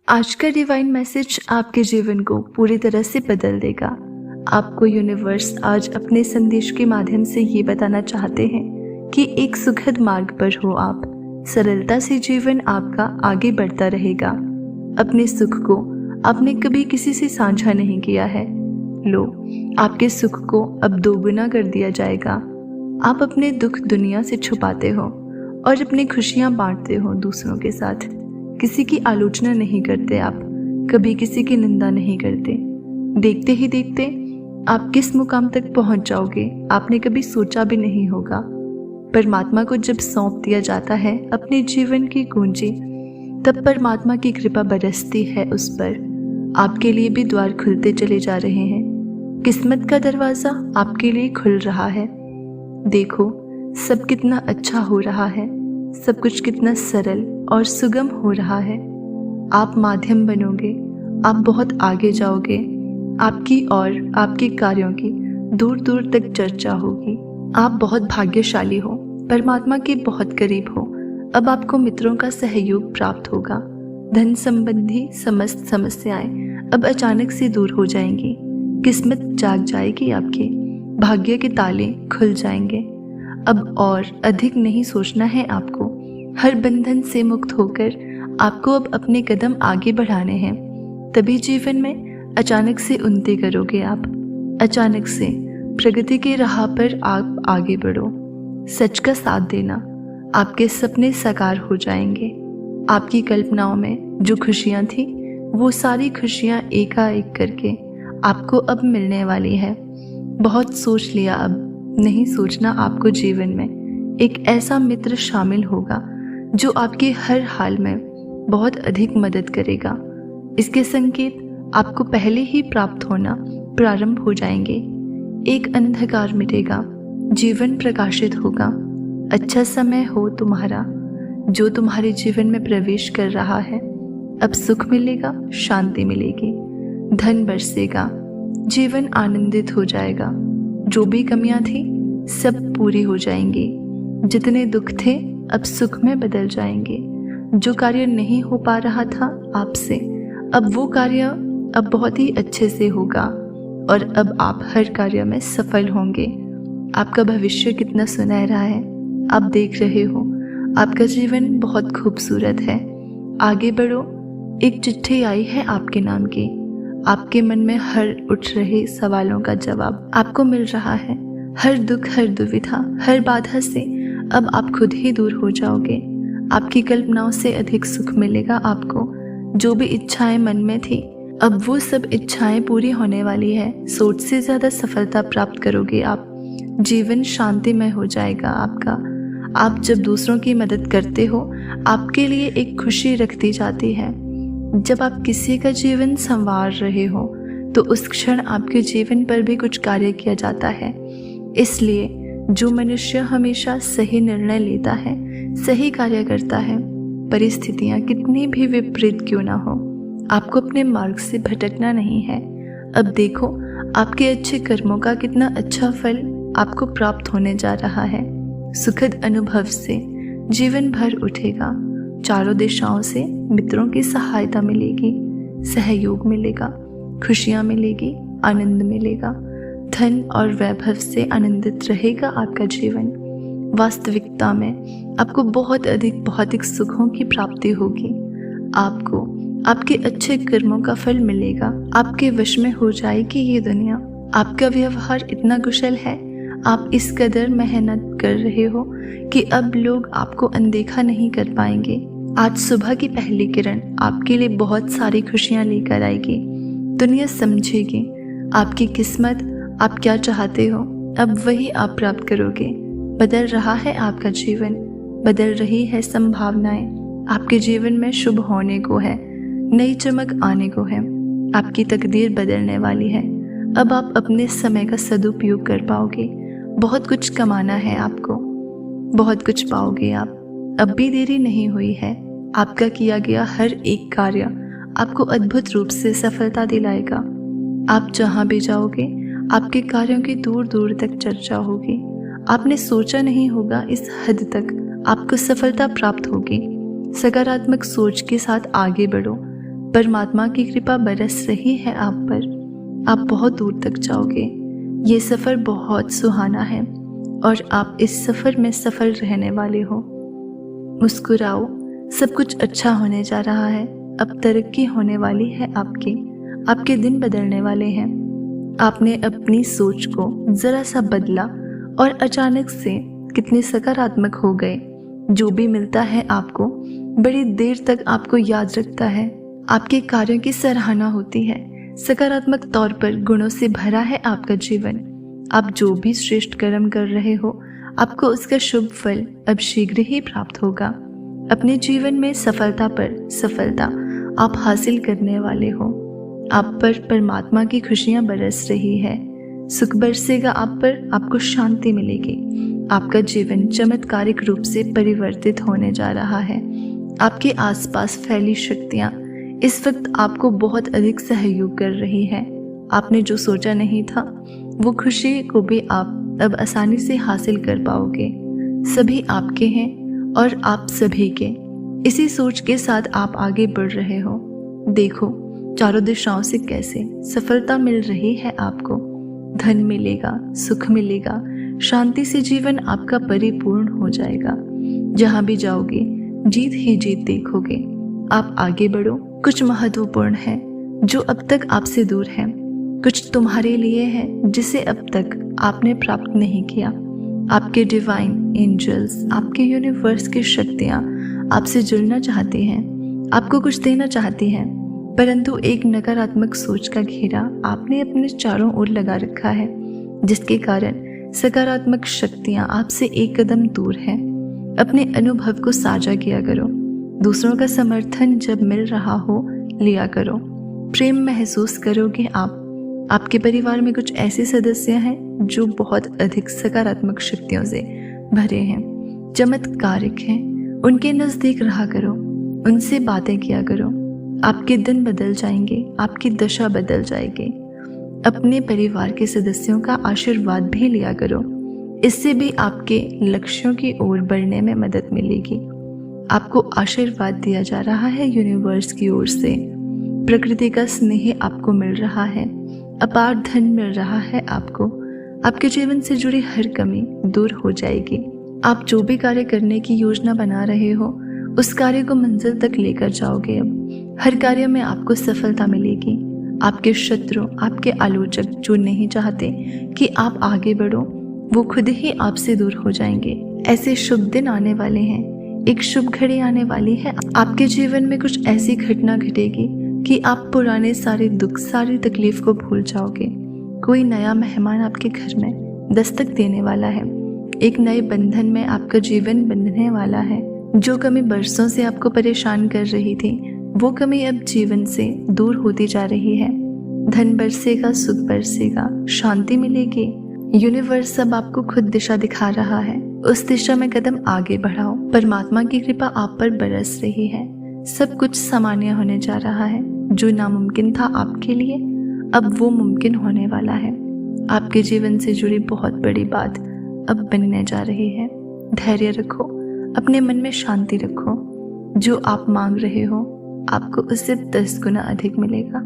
आज का divine message आपके जीवन को पूरी तरह से बदल देगा। आपको यूनिवर्स आज अपने संदेश के माध्यम से ये बताना चाहते हैं कि एक सुखद मार्ग पर हो आप। सरलता से जीवन आपका आगे बढ़ता रहेगा। अपने सुख को आपने कभी किसी से साझा नहीं किया है। लो, आपके सुख को अब दोगुना कर दिया जाएगा। आप अपने दुख दुनिया से छुपाते हो और अपनी खुशियां बांटते हो दूसरों के साथ। किसी की आलोचना नहीं करते आप, कभी किसी की निंदा नहीं करते। देखते ही देखते आप किस मुकाम तक पहुंच जाओगे आपने कभी सोचा भी नहीं होगा। परमात्मा को जब सौंप दिया जाता है अपने जीवन की कुंजी, तब परमात्मा की कृपा बरसती है उस पर। आपके लिए भी द्वार खुलते चले जा रहे हैं। किस्मत का दरवाजा आपके लिए खुल रहा है। देखो, सब कितना अच्छा हो रहा है, सब कुछ कितना सरल और सुगम हो रहा है। आप माध्यम बनोगे, आप बहुत आगे जाओगे। आपकी और आपके कार्यों की दूर दूर तक चर्चा होगी। आप बहुत भाग्यशाली हो, परमात्मा के बहुत करीब हो। अब आपको मित्रों का सहयोग प्राप्त होगा। धन संबंधी समस्त समस्याएं अब अचानक से दूर हो जाएंगी। किस्मत जाग जाएगी आपकी, भाग्य के ताले खुल जाएंगे। अब और अधिक नहीं सोचना है आपको। हर बंधन से मुक्त होकर आपको अब अपने कदम आगे बढ़ाने हैं। तभी जीवन में अचानक से उन्नति करोगे आप। अचानक से प्रगति के राह पर आप आगे बढ़ो। सच का साथ देना, आपके सपने साकार हो जाएंगे। आपकी कल्पनाओं में जो खुशियां थी, वो सारी खुशियां एकाएक करके आपको अब मिलने वाली है। बहुत सोच लिया, अब नहीं सोचना। आपको जीवन में एक ऐसा मित्र शामिल होगा जो आपके हर हाल में बहुत अधिक मदद करेगा। इसके संकेत आपको पहले ही प्राप्त होना प्रारंभ हो जाएंगे। एक अंधकार मिटेगा, जीवन प्रकाशित होगा। अच्छा समय हो तुम्हारा, जो तुम्हारे जीवन में प्रवेश कर रहा है। अब सुख मिलेगा, शांति मिलेगी, धन बरसेगा, जीवन आनंदित हो जाएगा। जो भी कमियां थी सब पूरी हो जाएंगी। जितने दुख थे अब सुख में बदल जाएंगे। जो कार्य नहीं हो पा रहा था आपसे, अब वो कार्य अब बहुत ही अच्छे से होगा और अब आप हर कार्य में सफल होंगे। आपका भविष्य कितना सुनहरा है, आप देख रहे हो। आपका जीवन बहुत खूबसूरत है। आगे बढ़ो। एक चिट्ठी आई है आपके नाम की। आपके मन में हर उठ रहे सवालों का जवाब आपको मिल रहा है। हर दुख, हर दुविधा, हर बाधा से अब आप खुद ही दूर हो जाओगे। आपकी कल्पनाओं से अधिक सुख मिलेगा आपको। जो भी इच्छाएं मन में थी, अब वो सब इच्छाएं पूरी होने वाली है। सोच से ज्यादा सफलता प्राप्त करोगे आप। जीवन शांतिमय हो जाएगा आपका। आप जब दूसरों की मदद करते हो, आपके लिए एक खुशी रख दी जाती है। जब आप किसी का जीवन संवार रहे हो, तो उस क्षण आपके जीवन पर भी कुछ कार्य किया जाता है। इसलिए जो मनुष्य हमेशा सही निर्णय लेता है, सही कार्य करता है, परिस्थितियां कितनी भी विपरीत क्यों ना हो, आपको अपने मार्ग से भटकना नहीं है। अब देखो, आपके अच्छे कर्मों का कितना अच्छा फल आपको प्राप्त होने जा रहा है। सुखद अनुभव से जीवन भर उठेगा। चारों दिशाओं से मित्रों की सहायता मिलेगी, सहयोग मिलेगा, खुशियां मिलेगी, आनंद मिलेगा। धन और वैभव से आनंदित रहेगा आपका जीवन। वास्तविकता में आपको बहुत अधिक भौतिक सुखों की प्राप्ति होगी। आपको आपके अच्छे कर्मों का फल मिलेगा। आपके वश में हो जाएगी ये दुनिया। आपका व्यवहार इतना कुशल है, आप इस कदर मेहनत कर रहे हो कि अब लोग आपको अनदेखा नहीं कर पाएंगे। आज सुबह की पहली किरण आपके लिए बहुत सारी खुशियां लेकर आएगी। दुनिया समझेगी आपकी किस्मत। आप क्या चाहते हो, अब वही आप प्राप्त करोगे। बदल रहा है आपका जीवन, बदल रही है संभावनाएं। आपके जीवन में शुभ होने को है, नई चमक आने को है। आपकी तकदीर बदलने वाली है। अब आप अपने समय का सदुपयोग कर पाओगे। बहुत कुछ कमाना है आपको, बहुत कुछ पाओगे आप। अब भी देरी नहीं हुई है। आपका किया गया हर एक कार्य आपको अद्भुत रूप से सफलता दिलाएगा। आप जहाँ भी जाओगे, आपके कार्यों की दूर दूर तक चर्चा होगी। आपने सोचा नहीं होगा इस हद तक आपको सफलता प्राप्त होगी। सकारात्मक सोच के साथ आगे बढ़ो। परमात्मा की कृपा बरस रही है आप पर। आप बहुत दूर तक जाओगे। ये सफ़र बहुत सुहाना है और आप इस सफ़र में सफल रहने वाले हो। मुस्कुराओ, सब कुछ अच्छा होने जा रहा है। अब तरक्की होने वाली है आपके दिन बदलने वाले हैं। आपने अपनी सोच को ज़रा सा बदला और अचानक से कितने सकारात्मक हो गए। जो भी मिलता है आपको बड़ी देर तक आपको याद रखता है। आपके कार्यों की सराहना होती है। सकारात्मक तौर पर गुणों से भरा है आपका जीवन। आप जो भी श्रेष्ठ कर्म कर रहे हो, आपको उसका शुभ फल अब शीघ्र ही प्राप्त होगा। अपने जीवन में सफलता पर सफलता आप हासिल करने वाले हो। आप पर परमात्मा की खुशियां बरस रही है। सुख बरसेगा आप पर, आपको शांति मिलेगी। आपका जीवन चमत्कारिक रूप से परिवर्तित होने जा रहा है। आपके आसपास फैली शक्तियां इस वक्त आपको बहुत अधिक सहयोग कर रही है। आपने जो सोचा नहीं था, वो खुशी को भी आप अब आसानी से हासिल कर पाओगे। सभी आपके हैं और आप सभी के। इसी सोच के साथ आप आगे बढ़ रहे हो। देखो चारों दिशाओं से कैसे सफलता मिल रही है आपको। धन मिलेगा, सुख मिलेगा, शांति से जीवन आपका परिपूर्ण हो जाएगा। जहां भी जाओगे जीत ही जीत देखोगे। आप आगे बढ़ो। कुछ महत्वपूर्ण है जो अब तक आपसे दूर है। कुछ तुम्हारे लिए है जिसे अब तक आपने प्राप्त नहीं किया। आपके डिवाइन एंजल्स, आपके यूनिवर्स की शक्तियाँ आपसे जुड़ना चाहती हैं, आपको कुछ देना चाहती हैं, परंतु एक नकारात्मक सोच का घेरा आपने अपने चारों ओर लगा रखा है, जिसके कारण सकारात्मक शक्तियाँ आपसे एक कदम दूर हैं। अपने अनुभव को साझा किया करो। दूसरों का समर्थन जब मिल रहा हो लिया करो। प्रेम महसूस करोगे आप। आपके परिवार में कुछ ऐसे सदस्य हैं जो बहुत अधिक सकारात्मक शक्तियों से भरे हैं, चमत्कारिक हैं। उनके नज़दीक रहा करो, उनसे बातें किया करो। आपके दिन बदल जाएंगे, आपकी दशा बदल जाएगी। अपने परिवार के सदस्यों का आशीर्वाद भी लिया करो। इससे भी आपके लक्ष्यों की ओर बढ़ने में मदद मिलेगी। आपको आशीर्वाद दिया जा रहा है यूनिवर्स की ओर से। प्रकृति का स्नेह आपको मिल रहा है। अपार धन मिल रहा है आपको। आपके जीवन से जुड़ी हर कमी दूर हो जाएगी। आप जो भी कार्य करने की योजना बना रहे हो, उस कार्य को मंजिल तक लेकर जाओगे। अब हर कार्य में आपको सफलता मिलेगी। आपके शत्रु, आपके आलोचक जो नहीं चाहते कि आप आगे बढ़ो, वो खुद ही आपसे दूर हो जाएंगे। ऐसे शुभ दिन आने वाले हैं। एक शुभ घड़ी आने वाली है। आपके जीवन में कुछ ऐसी घटना घटेगी कि आप पुराने सारे दुख, सारी तकलीफ को भूल जाओगे। कोई नया मेहमान आपके घर में दस्तक देने वाला है। एक नए बंधन में आपका जीवन बंधने वाला है। जो कमी बरसों से आपको परेशान कर रही थी, वो कमी अब जीवन से दूर होती जा रही है। धन बरसेगा, सुख बरसेगा, शांति मिलेगी। यूनिवर्स अब आपको खुद दिशा दिखा रहा है। उस दिशा में कदम आगे बढ़ाओ। परमात्मा की कृपा आप पर बरस रही है। सब कुछ सामान्य होने जा रहा है। जो नामुमकिन था आपके लिए, अब वो मुमकिन होने वाला है। आपके जीवन से जुड़ी बहुत बड़ी बात अब बनने जा रही है। धैर्य रखो, अपने मन में शांति रखो। जो आप मांग रहे हो, आपको उससे 10 गुना अधिक मिलेगा।